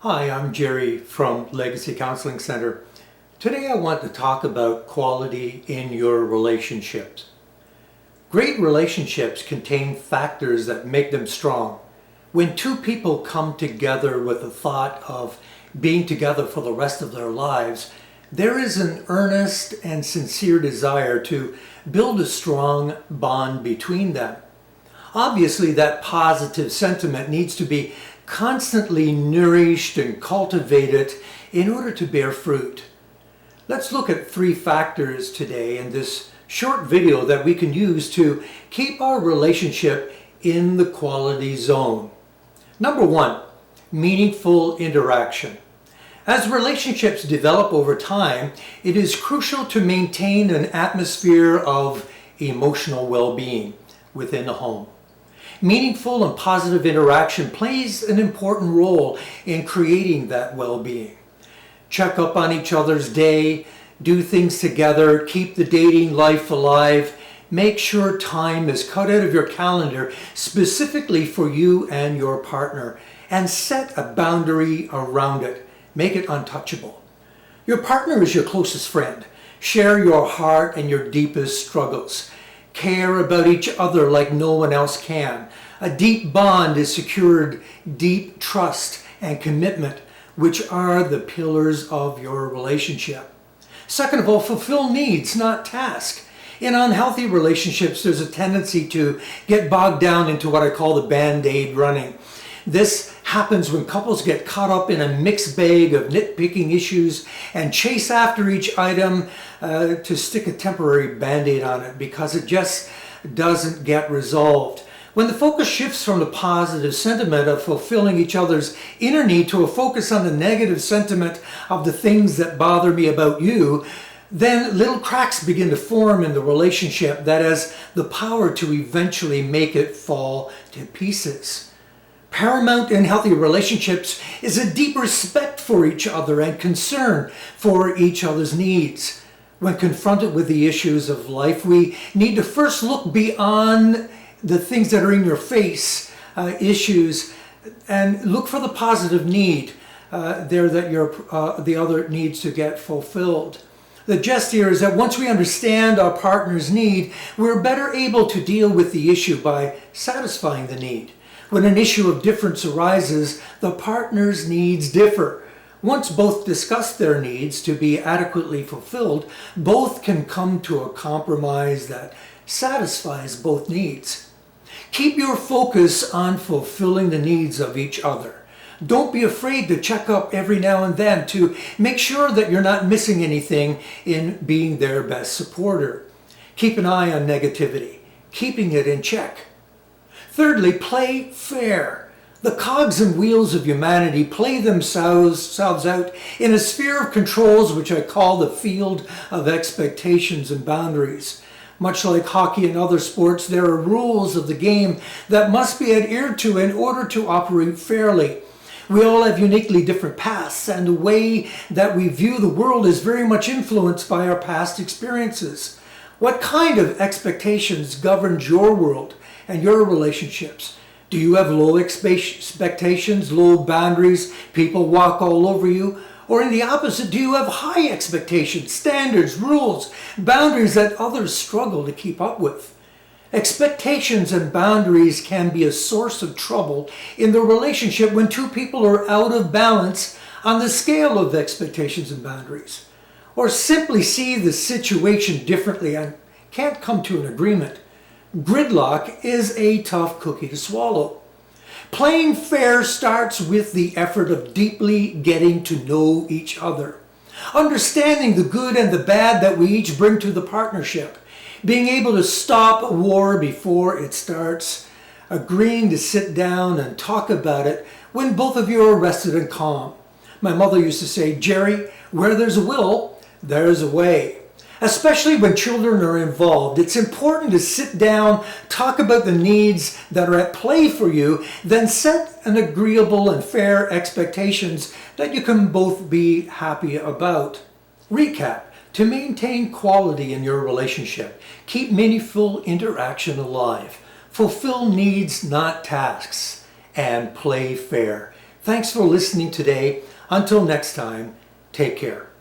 Hi, I'm Jerry from Legacy Counseling Center. Today I want to talk about quality in your relationships. Great relationships contain factors that make them strong. When two people come together with the thought of being together for the rest of their lives, there is an earnest and sincere desire to build a strong bond between them. Obviously, that positive sentiment needs to be constantly nourished and cultivated in order to bear fruit. Let's look at 3 factors today in this short video that we can use to keep our relationship in the quality zone. Number 1, meaningful interaction. As relationships develop over time, it is crucial to maintain an atmosphere of emotional well-being within the home. Meaningful and positive interaction plays an important role in creating that well-being. Check up on each other's day, do things together, keep the dating life alive, make sure time is cut out of your calendar specifically for you and your partner, and set a boundary around it. Make it untouchable. Your partner is your closest friend. Share your heart and your deepest struggles. Care about each other like no one else can. A deep bond is secured, deep trust and commitment, which are the pillars of your relationship. Second of all, fulfill needs, not tasks. In unhealthy relationships, there's a tendency to get bogged down into what I call the band-aid running. This happens when couples get caught up in a mixed bag of nitpicking issues and chase after each item to stick a temporary band-aid on it because it just doesn't get resolved. When the focus shifts from the positive sentiment of fulfilling each other's inner need to a focus on the negative sentiment of the things that bother me about you, then little cracks begin to form in the relationship that has the power to eventually make it fall to pieces. Paramount in healthy relationships is a deep respect for each other and concern for each other's needs. When confronted with the issues of life, we need to first look beyond the things that are in your face, issues, and look for the positive need there that the other needs to get fulfilled. The gist here is that once we understand our partner's need, we're better able to deal with the issue by satisfying the need. When an issue of difference arises, the partner's needs differ. Once both discuss their needs to be adequately fulfilled, both can come to a compromise that satisfies both needs. Keep your focus on fulfilling the needs of each other. Don't be afraid to check up every now and then to make sure that you're not missing anything in being their best supporter. Keep an eye on negativity, keeping it in check. Thirdly, play fair. The cogs and wheels of humanity play themselves out in a sphere of controls which I call the field of expectations and boundaries. Much like hockey and other sports, there are rules of the game that must be adhered to in order to operate fairly. We all have uniquely different pasts, and the way that we view the world is very much influenced by our past experiences. What kind of expectations governs your world and your relationships? Do you have low expectations, low boundaries, people walk all over you? Or in the opposite, do you have high expectations, standards, rules, boundaries that others struggle to keep up with? Expectations and boundaries can be a source of trouble in the relationship when two people are out of balance on the scale of expectations and boundaries, or simply see the situation differently and can't come to an agreement. Gridlock is a tough cookie to swallow. Playing fair starts with the effort of deeply getting to know each other, understanding the good and the bad that we each bring to the partnership, being able to stop war before it starts, agreeing to sit down and talk about it when both of you are rested and calm. My mother used to say, Jerry, where there's a will, there's a way. Especially when children are involved, it's important to sit down, talk about the needs that are at play for you, then set an agreeable and fair expectations that you can both be happy about. Recap. To maintain quality in your relationship, keep meaningful interaction alive. Fulfill needs, not tasks, and play fair. Thanks for listening today. Until next time, take care.